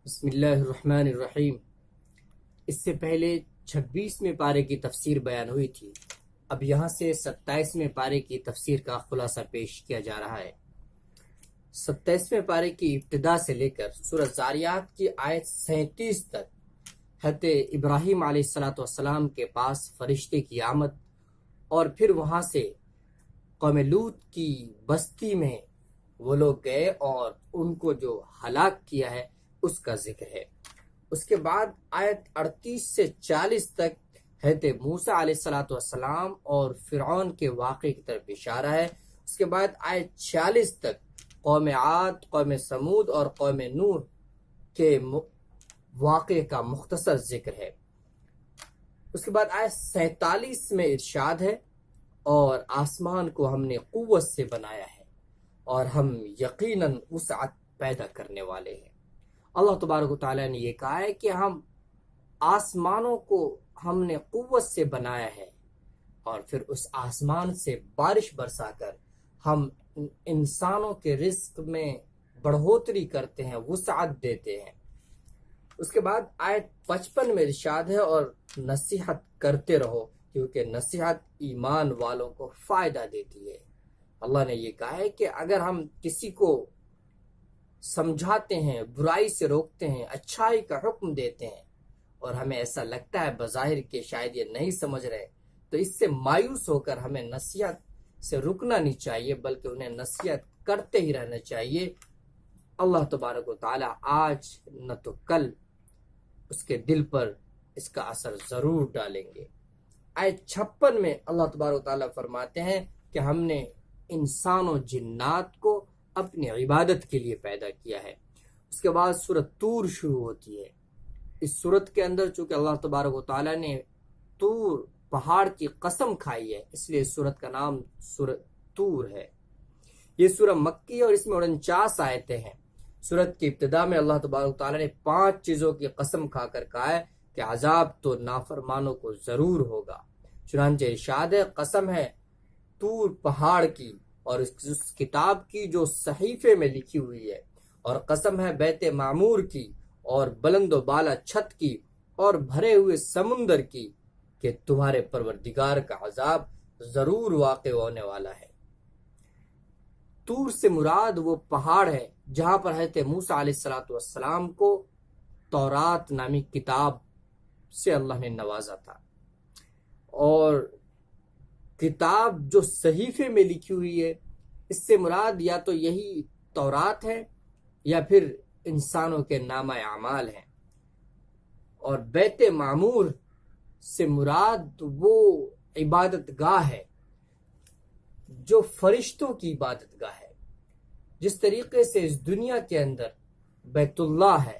بسم اللہ الرحمن الرحیم۔ اس سے پہلے 26ویں پارے کی تفسیر بیان ہوئی تھی۔ اب یہاں سے 27ویں پارے کی تفسیر کا خلاصہ پیش کیا جا رہا ہے۔ 27ویں پارے کی ابتدا سے لے کر سورۃ زاریات کی آیت 37 تک حضرت ابراہیم علیہ السلام کے پاس فرشتے کی آمد اور پھر وہاں سے قوم لوط کی بستی میں وہ لوگ گئے اور ان کو جو ہلاک کیا ہے اس کا ذکر ہے۔ اس کے بعد آیت 38 سے 40 تک حضرت موسیٰ علیہ السلام اور فرعون کے واقعے کی طرف اشارہ ہے۔ اس کے بعد آیت 46 تک قوم عاد، قوم سمود اور قوم نوح کے واقعے کا مختصر ذکر ہے۔ اس کے بعد آیت 47 میں ارشاد ہے، اور آسمان کو ہم نے قوت سے بنایا ہے اور ہم یقیناً وسعت پیدا کرنے والے ہیں۔ اللہ تبارک و تعالیٰ نے یہ کہا ہے کہ ہم آسمانوں کو ہم نے قوت سے بنایا ہے اور پھر اس آسمان سے بارش برسا کر ہم انسانوں کے رزق میں بڑھوتری کرتے ہیں، وسعت دیتے ہیں۔ اس کے بعد آیت 55 میں ارشاد ہے، اور نصیحت کرتے رہو کیونکہ نصیحت ایمان والوں کو فائدہ دیتی ہے۔ اللہ نے یہ کہا ہے کہ اگر ہم کسی کو سمجھاتے ہیں، برائی سے روکتے ہیں، اچھائی کا حکم دیتے ہیں اور ہمیں ایسا لگتا ہے بظاہر کہ شاید یہ نہیں سمجھ رہے، تو اس سے مایوس ہو کر ہمیں نصیحت سے رکنا نہیں چاہیے بلکہ انہیں نصیحت کرتے ہی رہنا چاہیے۔ اللہ تبارک و تعالیٰ آج نہ تو کل اس کے دل پر اس کا اثر ضرور ڈالیں گے۔ آیت 56 میں اللہ تبارک و تعالیٰ فرماتے ہیں کہ ہم نے انسان و جنات کو اپنی عبادت کے لیے پیدا کیا ہے۔ اس کے بعد سورۃ طور شروع ہوتی ہے۔ اس سورت کے اندر چونکہ اللہ تبارک و تعالیٰ نے طور پہاڑ کی قسم کھائی ہے، اس لیے سورت کا نام سورۃ طور ہے۔ یہ سورہ مکی ہے اور اس میں 49 آیتیں ہیں۔ سورت کی ابتدا میں اللہ تبارک و تعالیٰ نے 5 چیزوں کی قسم کھا کر کہا ہے کہ عذاب تو نافرمانوں کو ضرور ہوگا۔ چنانچہ ارشاد ہے، قسم ہے طور پہاڑ کی اور اس کتاب کی جو صحیفے میں لکھی ہوئی ہے، اور قسم ہے بیت معمور کی اور بلند و بالا چھت کی اور بھرے ہوئے سمندر کی کہ تمہارے پروردگار کا عذاب ضرور واقع ہونے والا ہے۔ طور سے مراد وہ پہاڑ ہے جہاں پر حضرت موسیٰ علیہ السلام کو تورات نامی کتاب سے اللہ نے نوازا تھا، اور کتاب جو صحیفے میں لکھی ہوئی ہے اس سے مراد یا تو یہی تورات ہے یا پھر انسانوں کے نامہ اعمال ہیں، اور بیت معمور سے مراد وہ عبادت گاہ ہے جو فرشتوں کی عبادت گاہ ہے۔ جس طریقے سے اس دنیا کے اندر بیت اللہ ہے،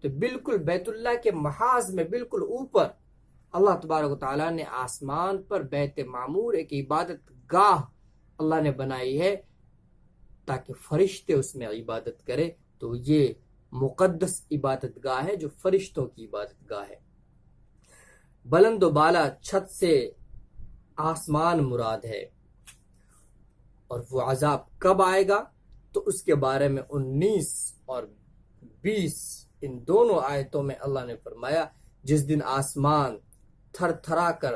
تو بالکل بیت اللہ کے محاذ میں بالکل اوپر اللہ تبارک و تعالیٰ نے آسمان پر بیت معمور ایک عبادت گاہ اللہ نے بنائی ہے تاکہ فرشتے اس میں عبادت کرے، تو یہ مقدس عبادت گاہ ہے جو فرشتوں کی عبادت گاہ ہے۔ بلند و بالا چھت سے آسمان مراد ہے، اور وہ عذاب کب آئے گا تو اس کے بارے میں 19 اور 20 ان دونوں آیتوں میں اللہ نے فرمایا، جس دن آسمان تھر تھرا کر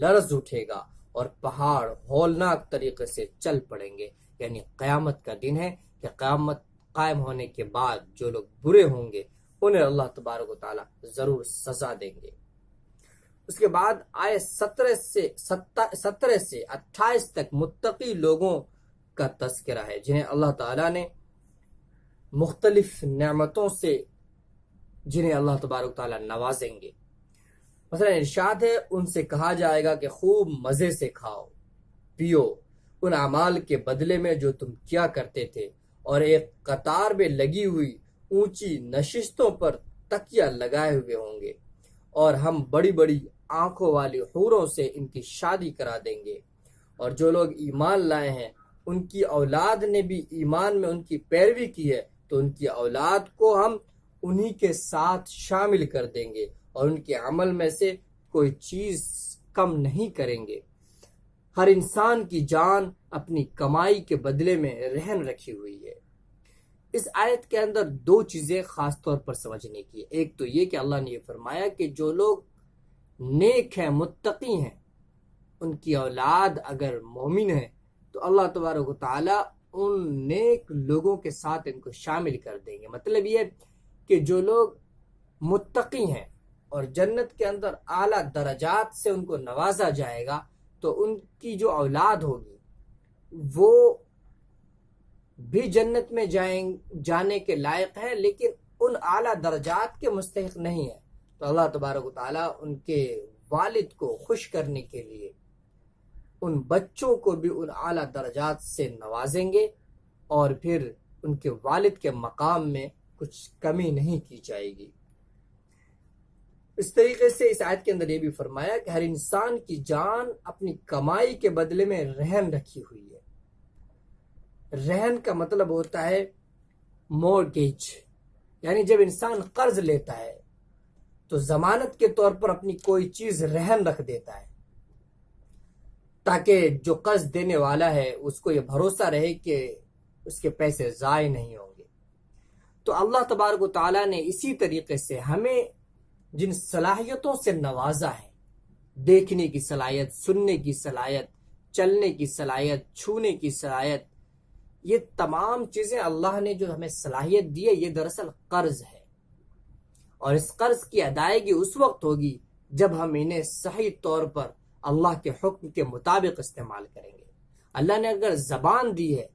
لرز اٹھے گا اور پہاڑ ہولناک طریقے سے چل پڑیں گے، یعنی قیامت کا دن ہے کہ قیامت قائم ہونے کے بعد جو لوگ برے ہوں گے انہیں اللہ تبارک و تعالیٰ ضرور سزا دیں گے۔ اس کے بعد آیت 17 سے 28 تک متقی لوگوں کا تذکرہ ہے جنہیں اللہ تعالیٰ نے مختلف نعمتوں سے جنہیں اللہ تبارک و تعالیٰ نوازیں گے۔ مثلا ارشاد ہے، ان سے کہا جائے گا کہ خوب مزے سے کھاؤ پیو ان اعمال کے بدلے میں جو تم کیا کرتے تھے، اور ایک قطار میں لگی ہوئی اونچی نشستوں پر تکیہ لگائے ہوئے ہوں گے، اور ہم بڑی بڑی آنکھوں والی حوروں سے ان کی شادی کرا دیں گے، اور جو لوگ ایمان لائے ہیں ان کی اولاد نے بھی ایمان میں ان کی پیروی کی ہے تو ان کی اولاد کو ہم انہی کے ساتھ شامل کر دیں گے اور ان کے عمل میں سے کوئی چیز کم نہیں کریں گے۔ ہر انسان کی جان اپنی کمائی کے بدلے میں رہن رکھی ہوئی ہے۔ اس آیت کے اندر دو چیزیں خاص طور پر سمجھنے کی. ایک تو یہ کہ اللہ نے یہ فرمایا کہ جو لوگ نیک ہیں، متقی ہیں، ان کی اولاد اگر مومن ہے تو اللہ تبارک و تعالی ان نیک لوگوں کے ساتھ ان کو شامل کر دیں گے. مطلب یہ کہ جو لوگ متقی ہیں اور جنت کے اندر اعلیٰ درجات سے ان کو نوازا جائے گا تو ان کی جو اولاد ہوگی وہ بھی جنت میں جانے کے لائق ہے، لیکن ان اعلیٰ درجات کے مستحق نہیں ہے. تو اللہ تبارک و تعالیٰ ان کے والد کو خوش کرنے کے لیے ان بچوں کو بھی ان اعلیٰ درجات سے نوازیں گے، اور پھر ان کے والد کے مقام میں کچھ کمی نہیں کی جائے گی. اس طریقے سے اس آیت کے اندر یہ بھی فرمایا کہ ہر انسان کی جان اپنی کمائی کے بدلے میں رہن رکھی ہوئی ہے. رہن کا مطلب ہوتا ہے مورگیج، یعنی جب انسان قرض لیتا ہے تو ضمانت کے طور پر اپنی کوئی چیز رہن رکھ دیتا ہے تاکہ جو قرض دینے والا ہے اس کو یہ بھروسہ رہے کہ اس کے پیسے ضائع نہیں ہوں گے. تو اللہ تبارک و تعالیٰ نے اسی طریقے سے ہمیں جن صلاحیتوں سے نوازا ہے، دیکھنے کی صلاحیت، سننے کی صلاحیت، چلنے کی صلاحیت، چھونے کی صلاحیت، یہ تمام چیزیں اللہ نے جو ہمیں صلاحیت دی ہے، یہ دراصل قرض ہے. اور اس قرض کی ادائیگی اس وقت ہوگی جب ہم انہیں صحیح طور پر اللہ کے حکم کے مطابق استعمال کریں گے. اللہ نے اگر زبان دی ہے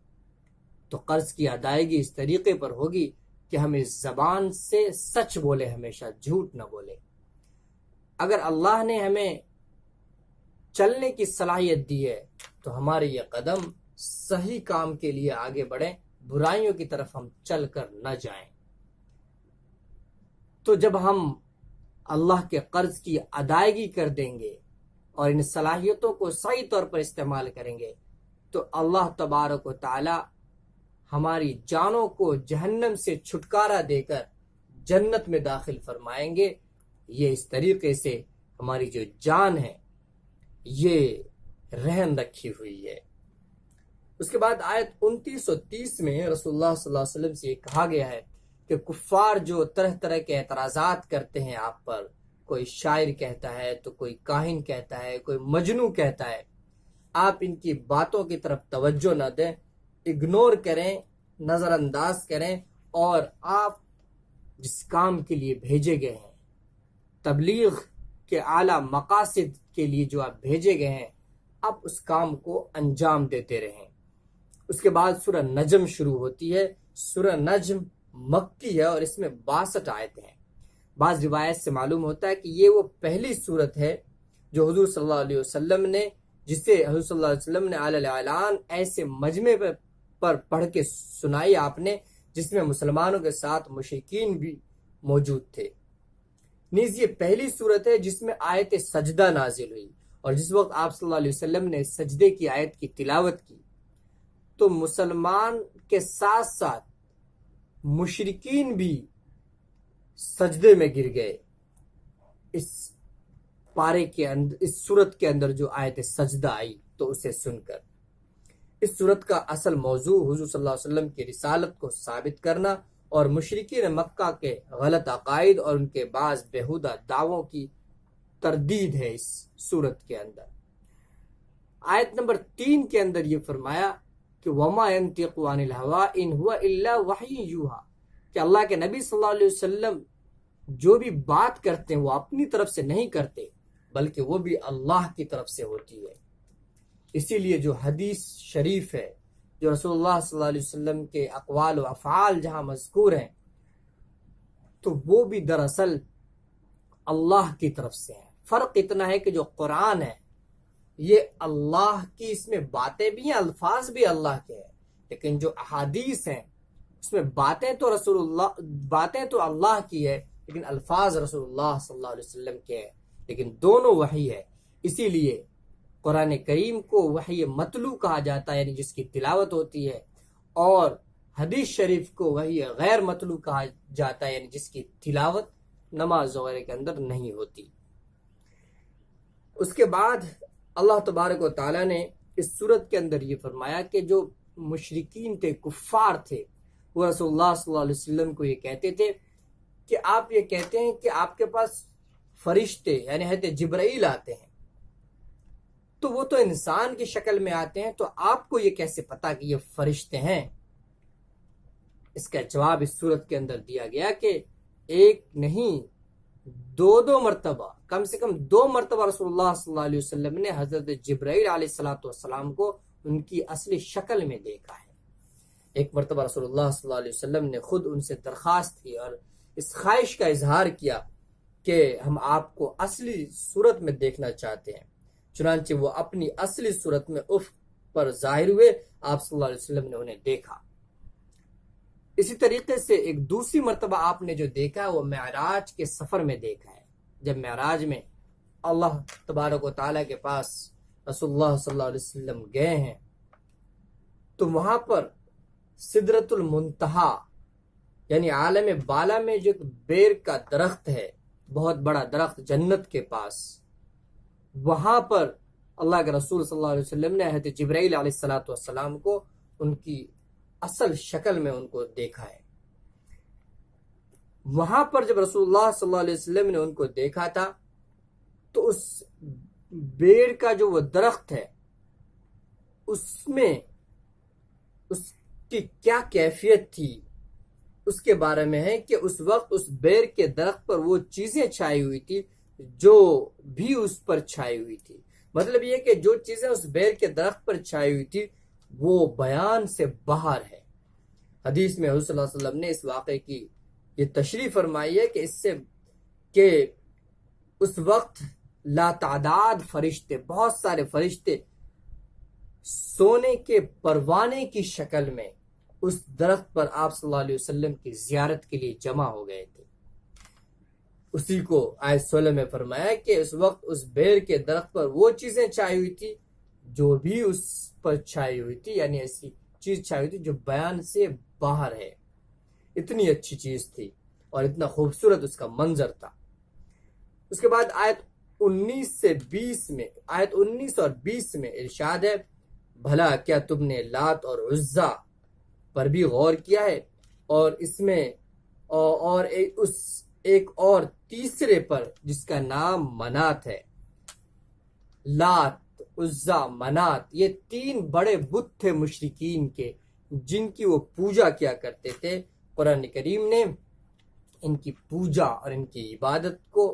تو قرض کی ادائیگی اس طریقے پر ہوگی کہ ہم اس زبان سے سچ بولے، ہمیشہ جھوٹ نہ بولے. اگر اللہ نے ہمیں چلنے کی صلاحیت دی ہے تو ہمارے یہ قدم صحیح کام کے لیے آگے بڑھیں، برائیوں کی طرف ہم چل کر نہ جائیں. تو جب ہم اللہ کے قرض کی ادائیگی کر دیں گے اور ان صلاحیتوں کو صحیح طور پر استعمال کریں گے تو اللہ تبارک و تعالی ہماری جانوں کو جہنم سے چھٹکارا دے کر جنت میں داخل فرمائیں گے. یہ اس طریقے سے ہماری جو جان ہے یہ رہن رکھی ہوئی ہے. اس کے بعد آیت 29 اور 30 میں رسول اللہ صلی اللہ علیہ وسلم سے یہ کہا گیا ہے کہ کفار جو طرح طرح کے اعتراضات کرتے ہیں آپ پر، کوئی شاعر کہتا ہے تو کوئی کاہن کہتا ہے، کوئی مجنوں کہتا ہے، آپ ان کی باتوں کی طرف توجہ نہ دیں، اگنور کریں، نظر انداز کریں، اور آپ جس کام کے لیے بھیجے گئے ہیں، تبلیغ کے اعلیٰ مقاصد کے لیے جو آپ بھیجے گئے ہیں، آپ اس کام کو انجام دیتے رہیں. اس کے بعد سورہ نجم شروع ہوتی ہے. سورہ نجم مکی ہے اور اس میں 62 آیتیں ہیں. بعض روایت سے معلوم ہوتا ہے کہ یہ وہ پہلی سورت ہے جو حضور صلی اللہ علیہ وسلم نے، جسے حضور صلی اللہ علیہ وسلم نے علی الاعلان ایسے مجمع پر پڑھ کے سنائی آپ نے جس میں مسلمانوں کے ساتھ مشرکین بھی موجود تھے. نیز یہ پہلی سورت ہے جس میں آیت سجدہ نازل ہوئی، اور جس وقت آپ صلی اللہ علیہ وسلم نے سجدے کی آیت کی تلاوت کی تو مسلمان کے ساتھ ساتھ مشرکین بھی سجدے میں گر گئے. اس پارے کے اندر، اس سورت کے اندر جو آیت سجدہ آئی تو اسے سن کر. اس سورت کا اصل موضوع حضور صلی اللہ علیہ وسلم کی رسالت کو ثابت کرنا اور مشرکین مکہ کے غلط عقائد اور ان کے بعض بیہودہ دعووں کی تردید ہے. اس سورت کے اندر آیت نمبر 3 کے اندر یہ فرمایا کہ وَمَا يَنْطِقُ عَنِ الْهَوَىٰ إِنْ هُوَ إِلَّا وَحْيٌ يُوحَىٰ، کہ اللہ کے نبی صلی اللہ علیہ وسلم جو بھی بات کرتے ہیں وہ اپنی طرف سے نہیں کرتے بلکہ وہ بھی اللہ کی طرف سے ہوتی ہے. اسی لیے جو حدیث شریف ہے، جو رسول اللہ صلی اللہ علیہ وسلم کے اقوال و افعال جہاں مذکور ہیں تو وہ بھی دراصل اللہ کی طرف سے ہیں. فرق اتنا ہے کہ جو قرآن ہے یہ اللہ کی، اس میں باتیں بھی ہیں، الفاظ بھی اللہ کے ہیں، لیکن جو احادیث ہیں اس میں باتیں تو اللہ کی ہے لیکن الفاظ رسول اللہ صلی اللہ علیہ وسلم کے ہیں، لیکن دونوں وحی ہے. اسی لیے قرآن کریم کو وحی متلو کہا جاتا ہے، یعنی جس کی تلاوت ہوتی ہے، اور حدیث شریف کو وحی غیر متلو کہا جاتا ہے، یعنی جس کی تلاوت نماز وغیرہ کے اندر نہیں ہوتی. اس کے بعد اللہ تبارک و تعالیٰ نے اس صورت کے اندر یہ فرمایا کہ جو مشرکین تھے، کفار تھے، وہ رسول اللہ صلی اللہ علیہ وسلم کو یہ کہتے تھے کہ آپ یہ کہتے ہیں کہ آپ کے پاس فرشتے یعنی حضرت جبرائیل آتے ہیں، تو وہ تو انسان کی شکل میں آتے ہیں، تو آپ کو یہ کیسے پتا کہ یہ فرشتے ہیں؟ اس کا جواب اس صورت کے اندر دیا گیا کہ ایک نہیں دو مرتبہ، کم سے کم 2 مرتبہ رسول اللہ صلی اللہ علیہ وسلم نے حضرت جبرائیل علیہ السلام کو ان کی اصلی شکل میں دیکھا ہے۔ ایک مرتبہ رسول اللہ صلی اللہ علیہ وسلم نے خود ان سے درخواست کی اور اس خواہش کا اظہار کیا کہ ہم آپ کو اصلی صورت میں دیکھنا چاہتے ہیں، چنانچہ وہ اپنی اصلی صورت میں افق پر ظاہر ہوئے، آپ صلی اللہ علیہ وسلم نے انہیں دیکھا۔ اسی طریقے سے ایک دوسری مرتبہ آپ نے جو دیکھا وہ معراج کے سفر میں دیکھا ہے، جب معراج میں اللہ تبارک و تعالیٰ کے پاس رسول اللہ صلی اللہ علیہ وسلم گئے ہیں تو وہاں پر سدرۃ المنتہا یعنی عالم بالا میں جو ایک بیر کا درخت ہے، بہت بڑا درخت جنت کے پاس، وہاں پر اللہ کے رسول صلی اللہ علیہ وسلم نے حضرت جبرائیل علیہ السلام کو ان کی اصل شکل میں ان کو دیکھا ہے۔ وہاں پر جب رسول اللہ صلی اللہ علیہ وسلم نے ان کو دیکھا تھا تو اس بیر کا جو وہ درخت ہے اس میں اس کی کیا کیفیت تھی اس کے بارے میں ہے کہ اس وقت اس بیر کے درخت پر وہ چیزیں چھائی ہوئی تھی جو بھی اس پر چھائی ہوئی تھی۔ مطلب یہ کہ جو چیزیں اس بیر کے درخت پر چھائی ہوئی تھی وہ بیان سے باہر ہے۔ حدیث میں حضور صلی اللہ علیہ وسلم نے اس واقعے کی یہ تشریح فرمائی ہے کہ اس سے کہ اس وقت لا تعداد فرشتے، بہت سارے فرشتے سونے کے پروانے کی شکل میں اس درخت پر آپ صلی اللہ علیہ وسلم کی زیارت کے لیے جمع ہو گئے تھے۔ اسی کو آیت 16 میں فرمایا کہ اس وقت اس بیر کے درخت پر وہ چیزیں چھائی ہوئی تھی جو بھی اس پر چھائی ہوئی تھی، یعنی ایسی چیز چھائی ہوئی تھی جو بیان سے باہر ہے۔ اتنی اچھی چیز تھی اور اتنا خوبصورت اس کا منظر تھا۔ اس کے بعد آیت 19 اور 20 میں ارشاد ہے، بھلا کیا تم نے لات اور عزا پر بھی غور کیا ہے اور اس میں اور ایک اور تیسرے پر جس کا نام منات ہے۔ لات، عزا، منات یہ 3 بڑے بت تھے مشرکین کے جن کی وہ پوجا کیا کرتے تھے۔ قرآن کریم نے ان کی پوجا اور ان کی عبادت کو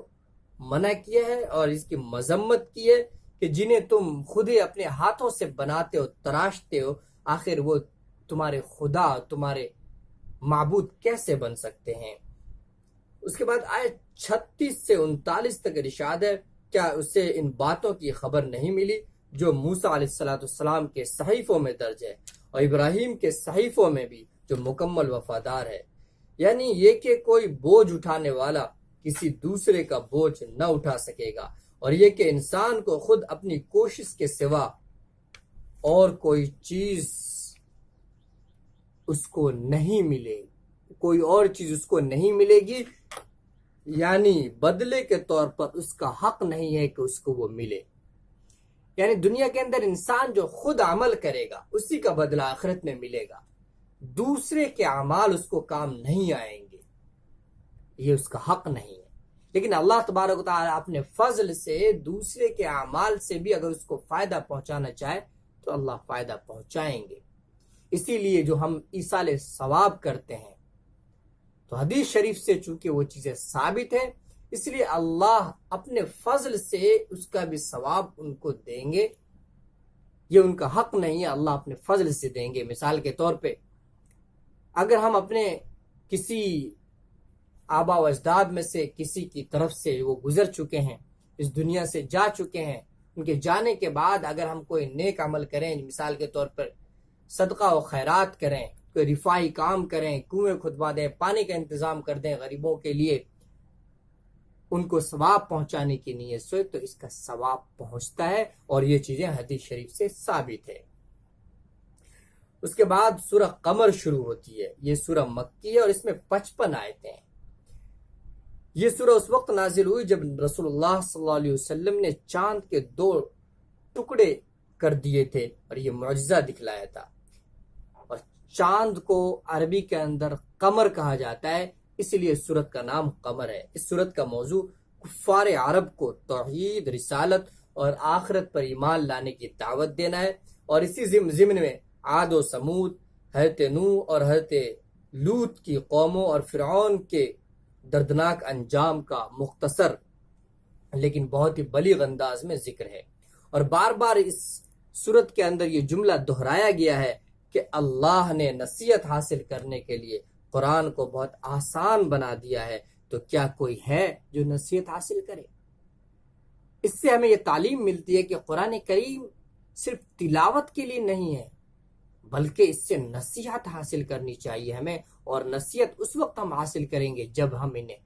منع کیا ہے اور اس کی مذمت کی ہے کہ جنہیں تم خود ہی اپنے ہاتھوں سے بناتے ہو، تراشتے ہو، آخر وہ تمہارے خدا، تمہارے معبود کیسے بن سکتے ہیں۔ اس کے بعد آیت 36 سے 39 تک ارشاد ہے، کیا اسے ان باتوں کی خبر نہیں ملی جو موسیٰ علیہ السلام کے صحیفوں میں درج ہے اور ابراہیم کے صحیفوں میں بھی جو مکمل وفادار ہے، یعنی یہ کہ کوئی بوجھ اٹھانے والا کسی دوسرے کا بوجھ نہ اٹھا سکے گا، اور یہ کہ انسان کو خود اپنی کوشش کے سوا اور کوئی چیز اس کو نہیں ملے، کوئی اور چیز اس کو نہیں ملے گی، یعنی بدلے کے طور پر اس کا حق نہیں ہے کہ اس کو وہ ملے۔ یعنی دنیا کے اندر انسان جو خود عمل کرے گا اسی کا بدلہ آخرت میں ملے گا، دوسرے کے اعمال اس کو کام نہیں آئیں گے، یہ اس کا حق نہیں ہے۔ لیکن اللہ تبارک و تعالیٰ اپنے فضل سے دوسرے کے اعمال سے بھی اگر اس کو فائدہ پہنچانا چاہے تو اللہ فائدہ پہنچائیں گے۔ اسی لیے جو ہم ایصال ثواب کرتے ہیں تو حدیث شریف سے چونکہ وہ چیزیں ثابت ہیں، اس لیے اللہ اپنے فضل سے اس کا بھی ثواب ان کو دیں گے، یہ ان کا حق نہیں ہے، اللہ اپنے فضل سے دیں گے۔ مثال کے طور پہ اگر ہم اپنے کسی آبا و اجداد میں سے کسی کی طرف سے وہ گزر چکے ہیں، اس دنیا سے جا چکے ہیں، ان کے جانے کے بعد اگر ہم کوئی نیک عمل کریں، مثال کے طور پر صدقہ و خیرات کریں، کوئی رفاہی کام کریں، کنویں کھدوا دیں، پانی کا انتظام کر دیں غریبوں کے لیے، ان کو ثواب پہنچانے کی نیت سے، تو اس کا ثواب پہنچتا ہے، اور یہ چیزیں حدیث شریف سے ثابت ہے۔ اس کے بعد سورہ قمر شروع ہوتی ہے، یہ سورہ مکی ہے اور اس میں 55 آیتیں ہیں۔ یہ سورہ اس وقت نازل ہوئی جب رسول اللہ صلی اللہ علیہ وسلم نے چاند کے 2 ٹکڑے کر دیے تھے اور یہ معجزہ دکھلایا تھا، اور چاند کو عربی کے اندر قمر کہا جاتا ہے، اس لیے اس سورت کا نام قمر ہے۔ اس سورت کا موضوع کفار عرب کو توحید، رسالت اور آخرت پر ایمان لانے کی دعوت دینا ہے، اور اسی ضمن میں عاد و سمود، حضرت نوح اور حضرت لوط کی قوموں اور فرعون کے دردناک انجام کا مختصر لیکن بہت ہی بلیغ انداز میں ذکر ہے۔ اور بار بار اس سورت کے اندر یہ جملہ دہرایا گیا ہے کہ اللہ نے نصیحت حاصل کرنے کے لیے قرآن کو بہت آسان بنا دیا ہے، تو کیا کوئی ہے جو نصیحت حاصل کرے؟ اس سے ہمیں یہ تعلیم ملتی ہے کہ قرآن کریم صرف تلاوت کے لیے نہیں ہے، بلکہ اس سے نصیحت حاصل کرنی چاہیے ہمیں، اور نصیحت اس وقت ہم حاصل کریں گے جب ہم انہیں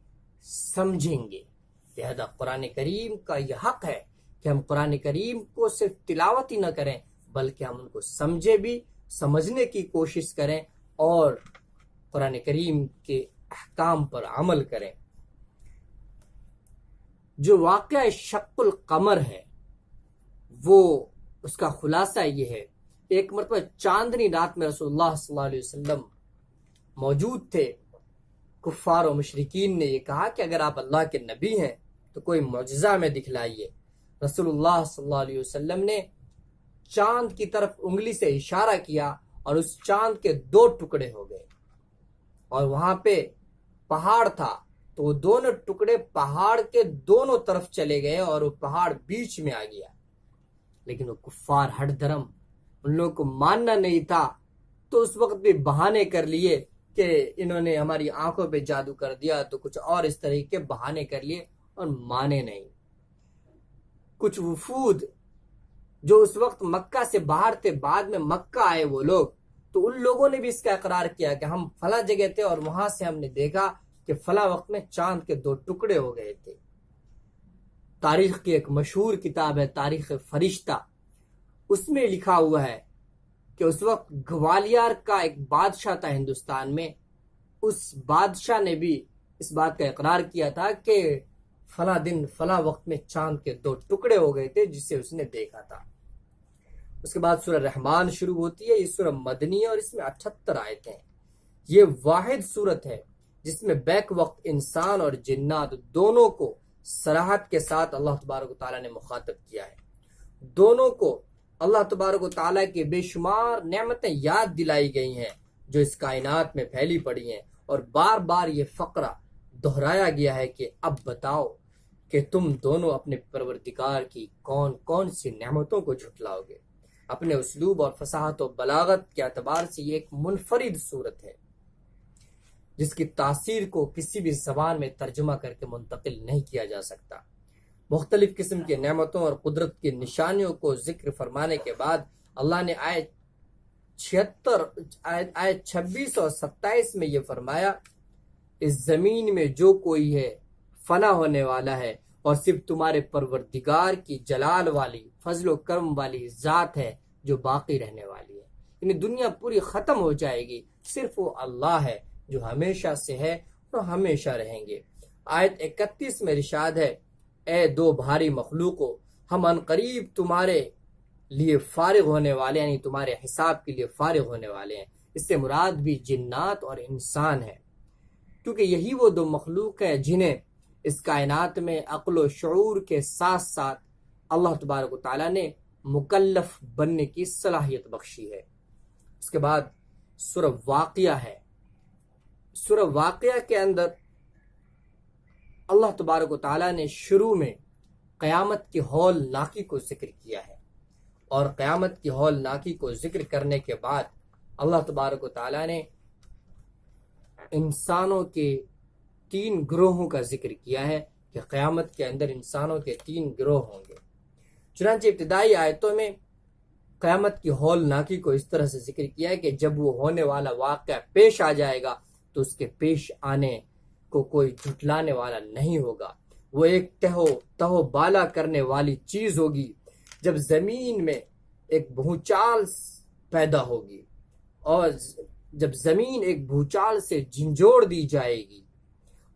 سمجھیں گے۔ لہذا قرآن کریم کا یہ حق ہے کہ ہم قرآن کریم کو صرف تلاوت ہی نہ کریں، بلکہ ہم ان کو سمجھے بھی، سمجھنے کی کوشش کریں اور قرآن کریم کے احکام پر عمل کریں۔ جو واقعہ شق القمر ہے وہ اس کا خلاصہ یہ ہے، ایک مرتبہ چاندنی رات میں رسول اللہ صلی اللہ علیہ وسلم موجود تھے۔ کفار و مشرکین نے یہ کہا کہ اگر آپ اللہ کے نبی ہیں تو کوئی معجزہ ہمیں دکھلائیے۔ رسول اللہ صلی اللہ علیہ وسلم نے چاند کی طرف انگلی سے اشارہ کیا اور اس چاند کے 2 ٹکڑے ہو گئے، اور وہاں پہ پہاڑ تھا تو وہ دونوں ٹکڑے پہاڑ کے دونوں طرف چلے گئے اور وہ پہاڑ بیچ میں آ گیا۔ لیکن وہ کفار ہٹ دھرم، ان لوگوں کو ماننا نہیں تھا، تو اس وقت بھی بہانے کر لیے کہ انہوں نے ہماری آنکھوں پہ جادو کر دیا، تو کچھ اور اس طرح کے بہانے کر لیے اور مانے نہیں۔ کچھ وفود جو اس وقت مکہ سے باہر تھے، بعد میں مکہ آئے وہ لوگ، تو ان لوگوں نے بھی اس کا اقرار کیا کہ ہم فلاں جگہ تھے اور وہاں سے ہم نے دیکھا کہ فلاں وقت میں چاند کے 2 ٹکڑے ہو گئے تھے۔ تاریخ کی ایک مشہور کتاب ہے تاریخ فرشتہ، اس میں لکھا ہوا ہے کہ اس وقت گوالیار کا ایک بادشاہ تھا ہندوستان میں، اس بادشاہ نے بھی اس بات کا اقرار کیا تھا کہ فلاں دن فلاں وقت میں چاند کے 2 ٹکڑے ہو گئے تھے جسے اس نے دیکھا تھا۔ اس کے بعد سورہ رحمان شروع ہوتی ہے۔ یہ سورہ مدنی ہے اور اس میں 78 آیتیں ہیں۔ یہ واحد سورت ہے جس میں بیک وقت انسان اور جنات دونوں کو صراحت کے ساتھ اللہ تبارک و تعالیٰ نے مخاطب کیا ہے۔ دونوں کو اللہ تبارک و تعالیٰ کی بے شمار نعمتیں یاد دلائی گئی ہیں جو اس کائنات میں پھیلی پڑی ہیں، اور بار بار یہ فقرہ دہرایا گیا ہے کہ اب بتاؤ کہ تم دونوں اپنے پروردگار کی کون کون سی نعمتوں کو جھٹلاؤ گے۔ اپنے اسلوب اور فصاحت و بلاغت کے اعتبار سے یہ ایک منفرد صورت ہے جس کی تاثیر کو کسی بھی زبان میں ترجمہ کر کے منتقل نہیں کیا جا سکتا۔ مختلف قسم کی نعمتوں اور قدرت کی نشانیوں کو ذکر فرمانے کے بعد اللہ نے آیت 26 اور 27 میں یہ فرمایا، اس زمین میں جو کوئی ہے فنا ہونے والا ہے، اور صرف تمہارے پروردگار کی جلال والی، فضل و کرم والی ذات ہے جو باقی رہنے والی ہے۔ یعنی دنیا پوری ختم ہو جائے گی، صرف وہ اللہ ہے جو ہمیشہ سے ہے اور ہمیشہ رہیں گے۔ آیت 31 میں ارشاد ہے، اے 2 بھاری مخلوقوں، ہم عنقریب تمہارے لیے فارغ ہونے والے، یعنی تمہارے حساب کے لیے فارغ ہونے والے ہیں۔ اس سے مراد بھی جنات اور انسان ہے، کیونکہ یہی وہ 2 مخلوق ہیں جنہیں اس کائنات میں عقل و شعور کے ساتھ ساتھ اللہ تبارک و تعالیٰ نے مکلف بننے کی صلاحیت بخشی ہے۔ اس کے بعد سورہ واقعہ ہے۔ سورہ واقعہ کے اندر اللہ تبارک و تعالیٰ نے شروع میں قیامت کی ہولناکی کو ذکر کیا ہے، اور قیامت کی ہولناکی کو ذکر کرنے کے بعد اللہ تبارک و تعالیٰ نے انسانوں کے 3 گروہوں کا ذکر کیا ہے کہ قیامت کے اندر انسانوں کے 3 گروہ ہوں گے۔ چنانچہ ابتدائی آیتوں میں قیامت کی ہولناکی کو اس طرح سے ذکر کیا ہے کہ جب وہ ہونے والا واقعہ پیش آ جائے گا تو اس کے پیش آنے کو کوئی جھٹلانے والا نہیں ہوگا۔ وہ ایک تہو بالا کرنے والی چیز ہوگی جب زمین میں ایک بھوچال پیدا ہوگی، اور جب زمین ایک بھوچال سے جھنجھوڑ دی جائے گی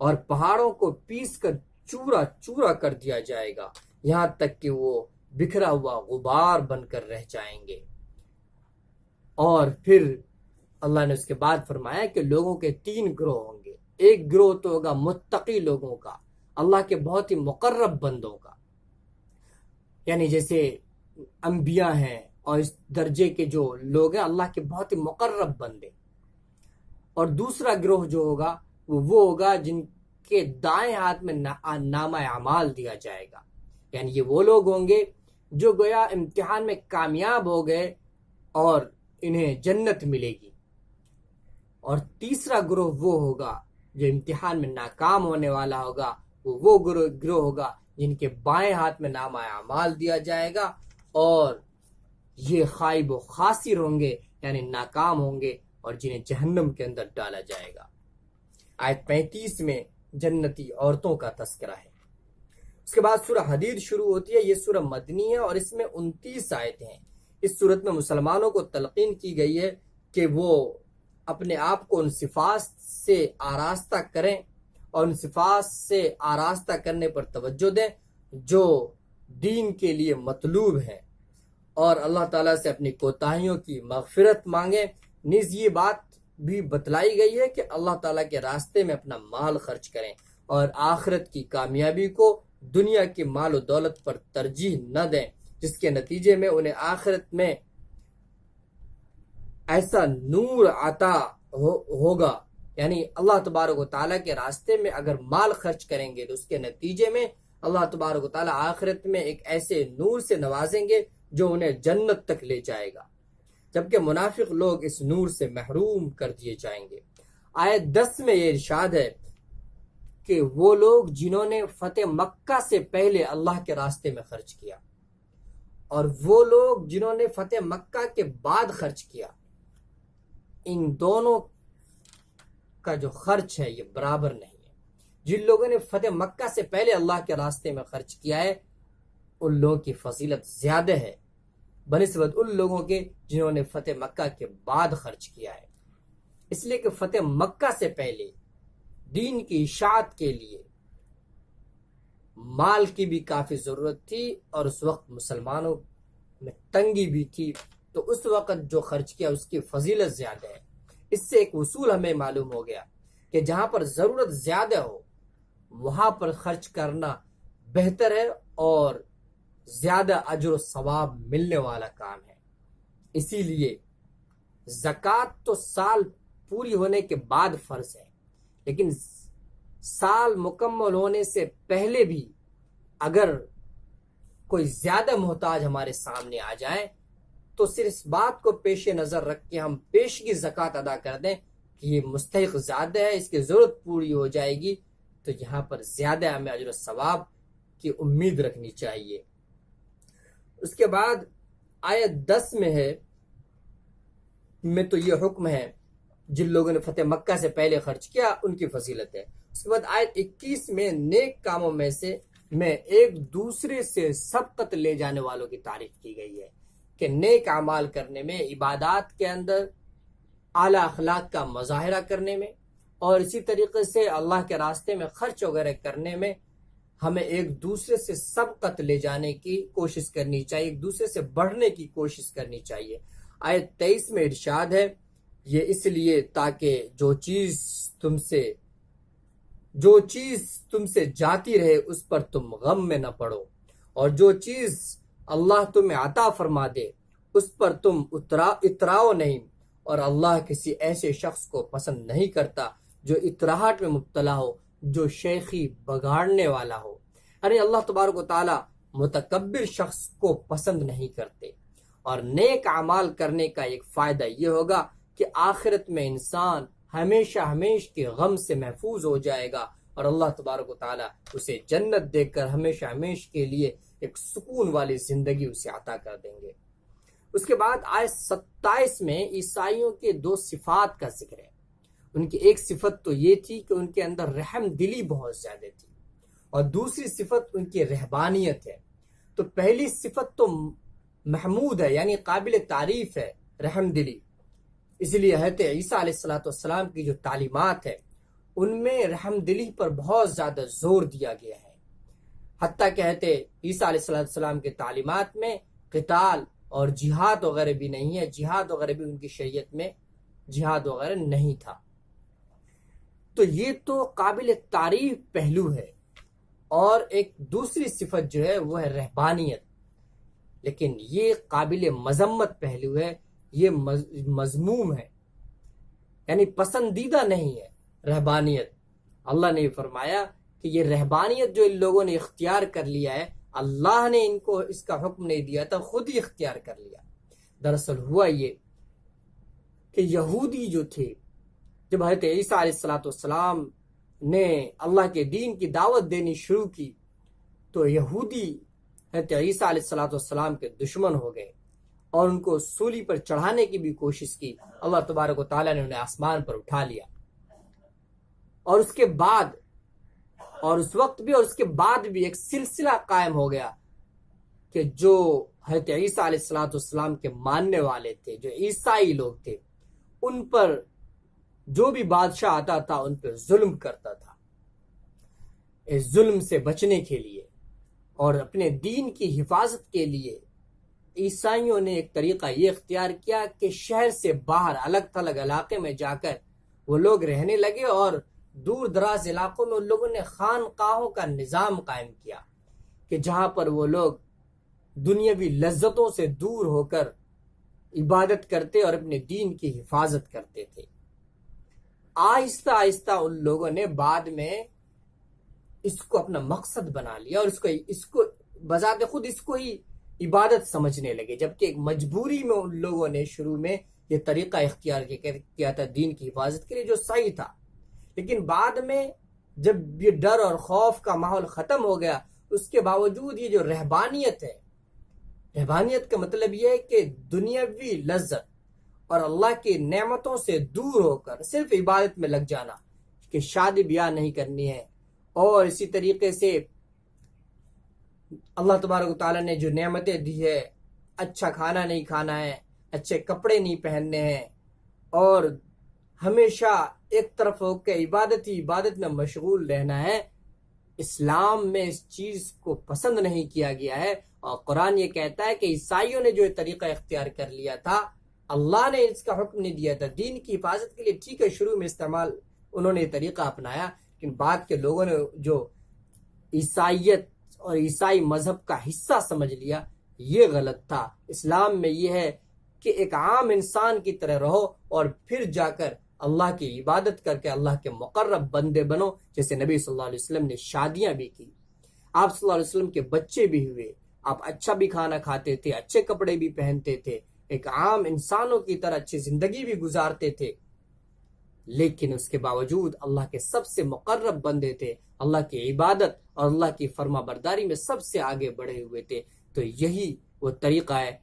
اور پہاڑوں کو پیس کر چورا چورا کر دیا جائے گا، یہاں تک کہ وہ بکھرا ہوا غبار بن کر رہ جائیں گے، اور پھر اللہ نے اس کے بعد فرمایا کہ لوگوں کے 3 گروہ ہوں گے. ایک گروہ تو ہوگا متقی لوگوں کا، اللہ کے بہت ہی مقرب بندوں کا، یعنی جیسے انبیاء ہیں اور اس درجے کے جو لوگ ہیں اللہ کے بہت ہی مقرب بندے. اور دوسرا گروہ جو ہوگا وہ ہوگا جن کے دائیں ہاتھ میں نامہ اعمال دیا جائے گا، یعنی یہ وہ لوگ ہوں گے جو گویا امتحان میں کامیاب ہو گئے اور انہیں جنت ملے گی. اور تیسرا گروہ وہ ہوگا جو امتحان میں ناکام ہونے والا ہوگا، وہ گروہ ہوگا جن کے بائیں ہاتھ میں نامہ اعمال دیا جائے گا اور یہ خائب و خاسر ہوں گے، یعنی ناکام ہوں گے اور جنہیں جہنم کے اندر ڈالا جائے گا. آیت 35 میں جنتی عورتوں کا تذکرہ ہے. اس کے بعد سورہ حدید شروع ہوتی ہے. یہ سورہ مدنی ہے اور اس میں 29 آیتیں ہیں. اس صورت میں مسلمانوں کو تلقین کی گئی ہے کہ وہ اپنے آپ کو ان صفات سے آراستہ کریں اور ان صفات سے آراستہ کرنے پر توجہ دیں جو دین کے لیے مطلوب ہیں، اور اللہ تعالیٰ سے اپنی کوتاہیوں کی مغفرت مانگیں. نیز یہ بات بھی بتلائی گئی ہے کہ اللہ تعالیٰ کے راستے میں اپنا مال خرچ کریں اور آخرت کی کامیابی کو دنیا کی مال و دولت پر ترجیح نہ دیں، جس کے نتیجے میں انہیں آخرت میں ایسا نور عطا ہوگا. یعنی اللہ تبارک و تعالیٰ کے راستے میں اگر مال خرچ کریں گے تو اس کے نتیجے میں اللہ تبارک و تعالیٰ آخرت میں ایک ایسے نور سے نوازیں گے جو انہیں جنت تک لے جائے گا، جبکہ منافق لوگ اس نور سے محروم کر دیے جائیں گے. آیت 10 میں یہ ارشاد ہے کہ وہ لوگ جنہوں نے فتح مکہ سے پہلے اللہ کے راستے میں خرچ کیا اور وہ لوگ جنہوں نے فتح مکہ کے بعد خرچ کیا، ان دونوں کا جو خرچ ہے یہ برابر نہیں ہے. جن لوگوں نے فتح مکہ سے پہلے اللہ کے راستے میں خرچ کیا ہے ان لوگوں کی فضیلت زیادہ ہے بنسبت ان لوگوں کے جنہوں نے فتح مکہ کے بعد خرچ کیا ہے، اس لیے کہ فتح مکہ سے پہلے دین کی اشاعت کے لیے مال کی بھی کافی ضرورت تھی اور اس وقت مسلمانوں میں تنگی بھی تھی، تو اس وقت جو خرچ کیا اس کی فضیلت زیادہ ہے. اس سے ایک اصول ہمیں معلوم ہو گیا کہ جہاں پر ضرورت زیادہ ہو وہاں پر خرچ کرنا بہتر ہے اور زیادہ اجر و ثواب ملنے والا کام ہے. اسی لیے زکوٰۃ تو سال پوری ہونے کے بعد فرض ہے، لیکن سال مکمل ہونے سے پہلے بھی اگر کوئی زیادہ محتاج ہمارے سامنے آ جائے تو صرف اس بات کو پیش نظر رکھ کے ہم پیشگی زکوٰۃ ادا کر دیں کہ یہ مستحق زیادہ ہے، اس کی ضرورت پوری ہو جائے گی، تو یہاں پر زیادہ ہمیں اجر و ثواب کی امید رکھنی چاہیے. اس کے بعد آیت 10 میں تو یہ حکم ہے جن لوگوں نے فتح مکہ سے پہلے خرچ کیا ان کی فضیلت ہے. اس کے بعد آیت 21 میں نیک کاموں میں ایک دوسرے سے سبقت لے جانے والوں کی تعریف کی گئی ہے کہ نیک اعمال کرنے میں، عبادات کے اندر اعلیٰ اخلاق کا مظاہرہ کرنے میں اور اسی طریقے سے اللہ کے راستے میں خرچ وغیرہ کرنے میں ہمیں ایک دوسرے سے سبقت لے جانے کی کوشش کرنی چاہیے، ایک دوسرے سے بڑھنے کی کوشش کرنی چاہیے. آیت 23 میں ارشاد ہے یہ اس لیے تاکہ جو چیز تم سے جاتی رہے اس پر تم غم میں نہ پڑو، اور جو چیز اللہ تمہیں عطا فرما دے اس پر تم اتراؤ نہیں، اور اللہ کسی ایسے شخص کو پسند نہیں کرتا جو اتراہٹ میں مبتلا ہو، جو شیخی بگاڑنے والا ہو. یعنی اللہ تبارک و تعالی متکبر شخص کو پسند نہیں کرتے. اور نیک اعمال کرنے کا ایک فائدہ یہ ہوگا کہ آخرت میں انسان ہمیشہ کے غم سے محفوظ ہو جائے گا اور اللہ تبارک و تعالی اسے جنت دے کر ہمیشہ کے لیے ایک سکون والی زندگی اسے عطا کر دیں گے. اس کے بعد آیت 27 میں عیسائیوں کے 2 صفات کا ذکر ہے. ان کی ایک صفت تو یہ تھی کہ ان کے اندر رحم دلی بہت زیادہ تھی اور دوسری صفت ان کی رہبانیت ہے. تو پہلی صفت تو محمود ہے، یعنی قابل تعریف ہے، رحم دلی. اس لیے حضرت عیسیٰ علیہ السلام کی جو تعلیمات ہے ان میں رحم دلی پر بہت زیادہ زور دیا گیا ہے. حتیٰ کہ حضرت عیسیٰ علیہ السلام کی تعلیمات میں قتال اور جہاد وغیرہ بھی نہیں ہے، جہاد وغیرہ بھی ان کی شریعت میں جہاد وغیرہ نہیں تھا۔ تو یہ تو قابل تعریف پہلو ہے، اور ایک دوسری صفت جو ہے وہ ہے رہبانیت، لیکن یہ قابل مذمت پہلو ہے، یہ مذموم ہے، یعنی پسندیدہ نہیں ہے رہبانیت۔ اللہ نے فرمایا کہ یہ رہبانیت جو ان لوگوں نے اختیار کر لیا ہے، اللہ نے ان کو اس کا حکم نہیں دیا تھا، خود ہی اختیار کر لیا۔ دراصل ہوا یہ کہ یہودی جو تھے، جب حضرت عیسیٰ علیہ السلام نے اللہ کے دین کی دعوت دینی شروع کی تو یہودی حضرت عیسیٰ علیہ السلام کے دشمن ہو گئے اور ان کو سولی پر چڑھانے کی بھی کوشش کی۔ اللہ تبارک و تعالیٰ نے انہیں آسمان پر اٹھا لیا، اور اس کے بعد اور اس وقت بھی اور اس کے بعد بھی ایک سلسلہ قائم ہو گیا کہ جو حضرت عیسیٰ علیہ السلام کے ماننے والے تھے، جو عیسائی لوگ تھے، ان پر جو بھی بادشاہ آتا تھا ان پر ظلم کرتا تھا۔ اس ظلم سے بچنے کے لیے اور اپنے دین کی حفاظت کے لیے عیسائیوں نے ایک طریقہ یہ اختیار کیا کہ شہر سے باہر الگ تھلگ علاقے میں جا کر وہ لوگ رہنے لگے، اور دور دراز علاقوں میں ان لوگوں نے خانقاہوں کا نظام قائم کیا کہ جہاں پر وہ لوگ دنیاوی لذتوں سے دور ہو کر عبادت کرتے اور اپنے دین کی حفاظت کرتے تھے۔ آہستہ آہستہ ان لوگوں نے بعد میں اس کو اپنا مقصد بنا لیا، اور اس کو بذات خود اس کو ہی عبادت سمجھنے لگے، جبکہ ایک مجبوری میں ان لوگوں نے شروع میں یہ طریقہ اختیار کیا تھا دین کی حفاظت کے لیے، جو صحیح تھا۔ لیکن بعد میں جب یہ ڈر اور خوف کا ماحول ختم ہو گیا، اس کے باوجود یہ جو رہبانیت ہے، رہبانیت کا مطلب یہ ہے کہ دنیاوی لذت اور اللہ کی نعمتوں سے دور ہو کر صرف عبادت میں لگ جانا، کہ شادی بیاہ نہیں کرنی ہے، اور اسی طریقے سے اللہ تبارک و تعالیٰ نے جو نعمتیں دی ہے، اچھا کھانا نہیں کھانا ہے، اچھے کپڑے نہیں پہننے ہیں، اور ہمیشہ ایک طرف ہو کے عبادت ہی عبادت میں مشغول رہنا ہے۔ اسلام میں اس چیز کو پسند نہیں کیا گیا ہے، اور قرآن یہ کہتا ہے کہ عیسائیوں نے جو یہ طریقہ اختیار کر لیا تھا، اللہ نے اس کا حکم نہیں دیا تھا دین کی حفاظت کے لیے۔ ٹھیک ہے، شروع میں انہوں نے یہ طریقہ اپنایا، لیکن بعد کے لوگوں نے جو عیسائیت اور عیسائی مذہب کا حصہ سمجھ لیا، یہ غلط تھا۔ اسلام میں یہ ہے کہ ایک عام انسان کی طرح رہو، اور پھر جا کر اللہ کی عبادت کر کے اللہ کے مقرب بندے بنو، جیسے نبی صلی اللہ علیہ وسلم نے شادیاں بھی کی، آپ صلی اللہ علیہ وسلم کے بچے بھی ہوئے، آپ اچھا بھی کھانا کھاتے تھے، اچھے کپڑے بھی پہنتے تھے، ایک عام انسانوں کی طرح اچھی زندگی بھی گزارتے تھے، لیکن اس کے باوجود اللہ کے سب سے مقرب بندے تھے، اللہ کی عبادت اور اللہ کی فرما برداری میں سب سے آگے بڑھے ہوئے تھے۔ تو یہی وہ طریقہ ہے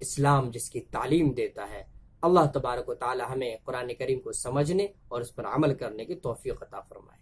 اسلام جس کی تعلیم دیتا ہے۔ اللہ تبارک و تعالی ہمیں قرآن کریم کو سمجھنے اور اس پر عمل کرنے کی توفیق عطا فرمائے۔